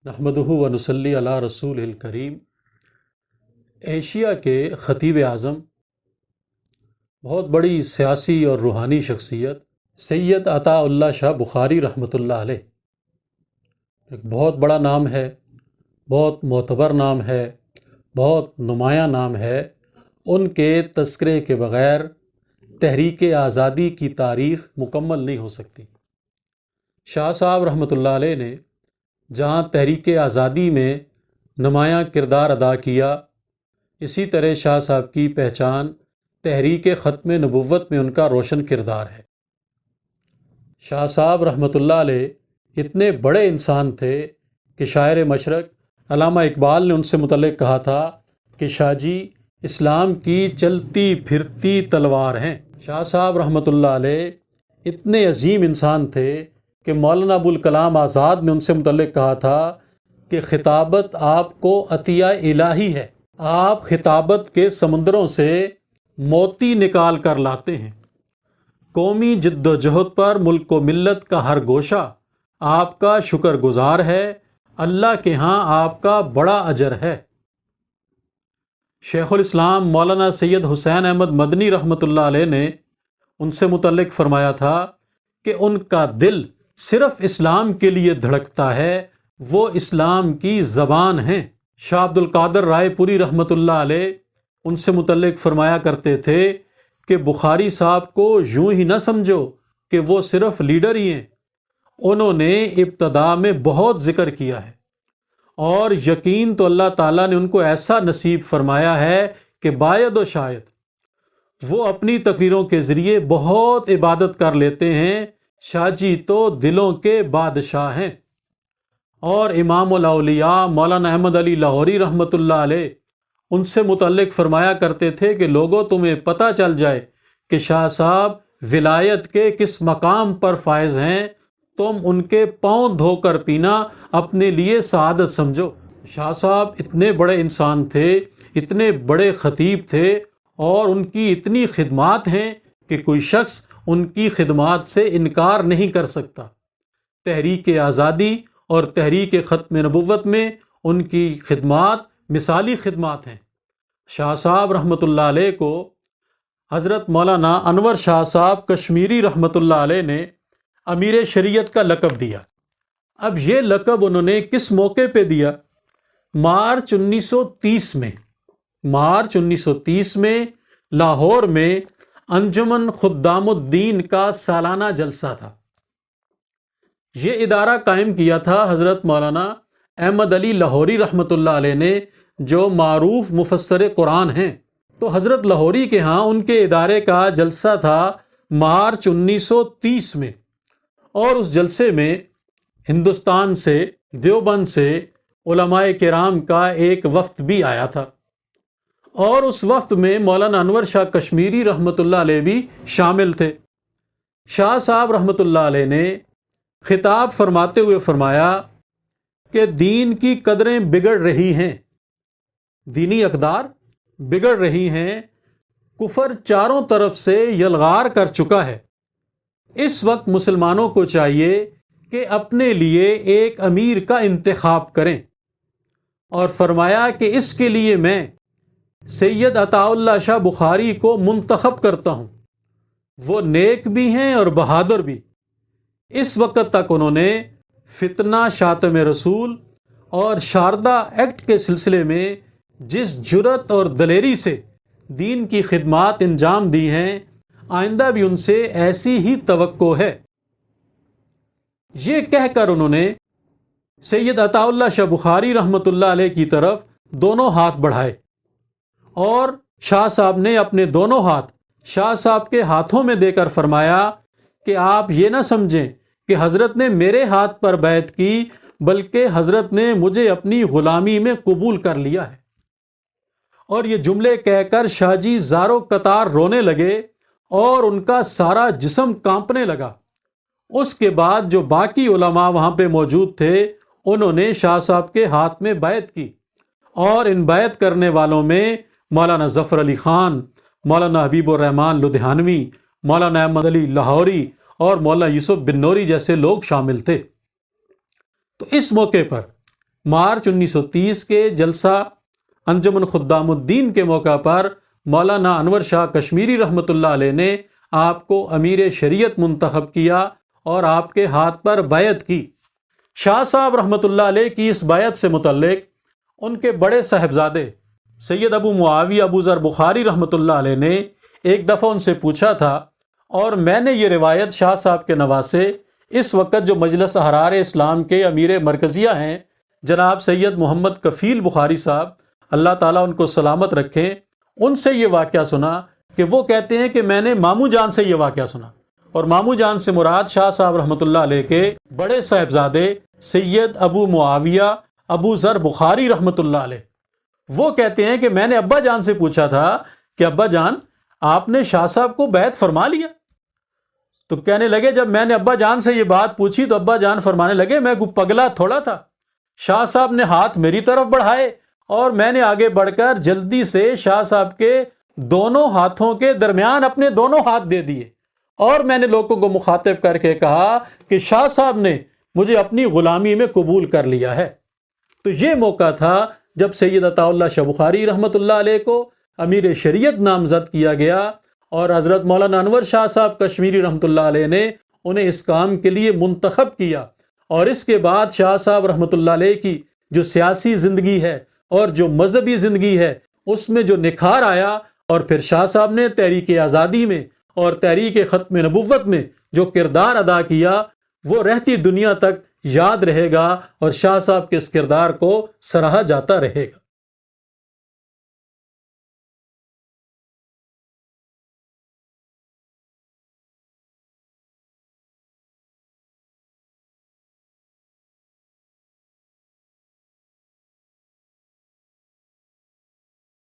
نحمدہ و نصلی علی رسول الکریم۔ ایشیا کے خطیب اعظم، بہت بڑی سیاسی اور روحانی شخصیت سید عطا اللہ شاہ بخاری رحمۃ اللہ علیہ، ایک بہت بڑا نام ہے، بہت معتبر نام ہے، بہت نمایاں نام ہے۔ ان کے تذکرے کے بغیر تحریک آزادی کی تاریخ مکمل نہیں ہو سکتی۔ شاہ صاحب رحمۃ اللہ علیہ نے جہاں تحریک آزادی میں نمایاں کردار ادا کیا، اسی طرح شاہ صاحب کی پہچان تحریک ختم نبوت میں ان کا روشن کردار ہے۔ شاہ صاحب رحمۃ اللہ علیہ اتنے بڑے انسان تھے کہ شاعر مشرق علامہ اقبال نے ان سے متعلق کہا تھا کہ شاہ جی اسلام کی چلتی پھرتی تلوار ہیں۔ شاہ صاحب رحمۃ اللہ علیہ اتنے عظیم انسان تھے کہ مولانا ابوالکلام آزاد نے ان سے متعلق کہا تھا کہ خطابت آپ کو عطیہ الہی ہے، آپ خطابت کے سمندروں سے موتی نکال کر لاتے ہیں۔ قومی جد و جہد پر ملک و ملت کا ہر گوشہ آپ کا شکر گزار ہے، اللہ کے ہاں آپ کا بڑا اجر ہے۔ شیخ الاسلام مولانا سید حسین احمد مدنی رحمۃ اللہ علیہ نے ان سے متعلق فرمایا تھا کہ ان کا دل صرف اسلام کے لیے دھڑکتا ہے، وہ اسلام کی زبان ہیں۔ شاہ عبد القادر رائے پوری رحمۃ اللہ علیہ ان سے متعلق فرمایا کرتے تھے کہ بخاری صاحب کو یوں ہی نہ سمجھو کہ وہ صرف لیڈر ہی ہیں، انہوں نے ابتدا میں بہت ذکر کیا ہے، اور یقین تو اللہ تعالیٰ نے ان کو ایسا نصیب فرمایا ہے کہ باید و شاید وہ اپنی تقریروں کے ذریعے بہت عبادت کر لیتے ہیں۔ شاہ جی تو دلوں کے بادشاہ ہیں۔ اور امام الاولیاء مولانا احمد علی لاہوری رحمۃ اللہ علیہ ان سے متعلق فرمایا کرتے تھے کہ لوگوں تمہیں پتہ چل جائے کہ شاہ صاحب ولایت کے کس مقام پر فائز ہیں، تم ان کے پاؤں دھو کر پینا اپنے لیے سعادت سمجھو۔ شاہ صاحب اتنے بڑے انسان تھے، اتنے بڑے خطیب تھے، اور ان کی اتنی خدمات ہیں کہ کوئی شخص ان کی خدمات سے انکار نہیں کر سکتا۔ تحریک آزادی اور تحریک ختم نبوت میں ان کی خدمات مثالی خدمات ہیں۔ شاہ صاحب رحمۃ اللہ علیہ کو حضرت مولانا انور شاہ صاحب کشمیری رحمۃ اللہ علیہ نے امیر شریعت کا لقب دیا۔ اب یہ لقب انہوں نے کس موقع پہ دیا؟ مارچ 1930 میں لاہور میں انجمن خدام الدین کا سالانہ جلسہ تھا۔ یہ ادارہ قائم کیا تھا حضرت مولانا احمد علی لاہوری رحمۃ اللہ علیہ نے، جو معروف مفسر قرآن ہیں۔ تو حضرت لاہوری کے ہاں ان کے ادارے کا جلسہ تھا مارچ 1930 میں، اور اس جلسے میں ہندوستان سے، دیوبند سے علماء کرام کا ایک وفد بھی آیا تھا، اور اس وفد میں مولانا انور شاہ کشمیری رحمۃ اللہ علیہ بھی شامل تھے۔ شاہ صاحب رحمۃ اللہ علیہ نے خطاب فرماتے ہوئے فرمایا کہ دین کی قدریں بگڑ رہی ہیں، دینی اقدار بگڑ رہی ہیں، کفر چاروں طرف سے یلغار کر چکا ہے۔ اس وقت مسلمانوں کو چاہیے کہ اپنے لیے ایک امیر کا انتخاب کریں، اور فرمایا کہ اس کے لیے میں سید عطا اللہ شاہ بخاری کو منتخب کرتا ہوں، وہ نیک بھی ہیں اور بہادر بھی۔ اس وقت تک انہوں نے فتنہ شاتم رسول اور شاردا ایکٹ کے سلسلے میں جس جرأت اور دلیری سے دین کی خدمات انجام دی ہیں، آئندہ بھی ان سے ایسی ہی توقع ہے۔ یہ کہہ کر انہوں نے سید عطا اللہ شاہ بخاری رحمۃ اللہ علیہ کی طرف دونوں ہاتھ بڑھائے، اور شاہ صاحب نے اپنے دونوں ہاتھ شاہ صاحب کے ہاتھوں میں دے کر فرمایا کہ آپ یہ نہ سمجھیں کہ حضرت نے میرے ہاتھ پر بیعت کی، بلکہ حضرت نے مجھے اپنی غلامی میں قبول کر لیا ہے۔ اور یہ جملے کہہ کر شاہ جی زارو قطار رونے لگے، اور ان کا سارا جسم کانپنے لگا۔ اس کے بعد جو باقی علماء وہاں پہ موجود تھے، انہوں نے شاہ صاحب کے ہاتھ میں بیعت کی، اور ان بیعت کرنے والوں میں مولانا ظفر علی خان، مولانا حبیب الرحمن لدھیانوی، مولانا احمد علی لاہوری اور مولانا یوسف بن نوری جیسے لوگ شامل تھے۔ تو اس موقع پر مارچ 1930 کے جلسہ انجمن خدام الدین کے موقع پر مولانا انور شاہ کشمیری رحمۃ اللہ علیہ نے آپ کو امیر شریعت منتخب کیا اور آپ کے ہاتھ پر بیعت کی۔ شاہ صاحب رحمۃ اللہ علیہ کی اس بیعت سے متعلق ان کے بڑے صاحبزادے سید ابو معاویہ ابو ذر بخاری رحمۃ اللہ علیہ نے ایک دفعہ ان سے پوچھا تھا، اور میں نے یہ روایت شاہ صاحب کے نواسے اس وقت جو مجلس احرار اسلام کے امیر مرکزیہ ہیں جناب سید محمد کفیل بخاری صاحب، اللہ تعالیٰ ان کو سلامت رکھیں، ان سے یہ واقعہ سنا کہ وہ کہتے ہیں کہ میں نے ماموں جان سے یہ واقعہ سنا، اور ماموں جان سے مراد شاہ صاحب رحمۃ اللہ علیہ کے بڑے صاحبزادے سید ابو معاویہ ابو ذر بخاری رحمۃ اللہ علیہ۔ وہ کہتے ہیں کہ میں نے ابا جان سے پوچھا تھا کہ ابا جان آپ نے شاہ صاحب کو بیعت فرما لیا؟ تو کہنے لگے جب میں نے ابا جان سے یہ بات پوچھی تو ابا جان فرمانے لگے میں کوئی پگلا تھوڑا تھا، شاہ صاحب نے ہاتھ میری طرف بڑھائے اور میں نے آگے بڑھ کر جلدی سے شاہ صاحب کے دونوں ہاتھوں کے درمیان اپنے دونوں ہاتھ دے دیے، اور میں نے لوگوں کو مخاطب کر کے کہا کہ شاہ صاحب نے مجھے اپنی غلامی میں قبول کر لیا ہے۔ تو یہ موقع تھا جب سید عطا اللہ شاہ بخاری رحمۃ اللہ علیہ کو امیر شریعت نامزد کیا گیا، اور حضرت مولانا انور شاہ صاحب کشمیری رحمۃ اللہ علیہ نے انہیں اس کام کے لیے منتخب کیا، اور اس کے بعد شاہ صاحب رحمۃ اللہ علیہ کی جو سیاسی زندگی ہے اور جو مذہبی زندگی ہے اس میں جو نکھار آیا، اور پھر شاہ صاحب نے تحریک آزادی میں اور تحریک ختم نبوت میں جو کردار ادا کیا وہ رہتی دنیا تک یاد رہے گا، اور شاہ صاحب کے اس کردار کو سراہا جاتا رہے گا۔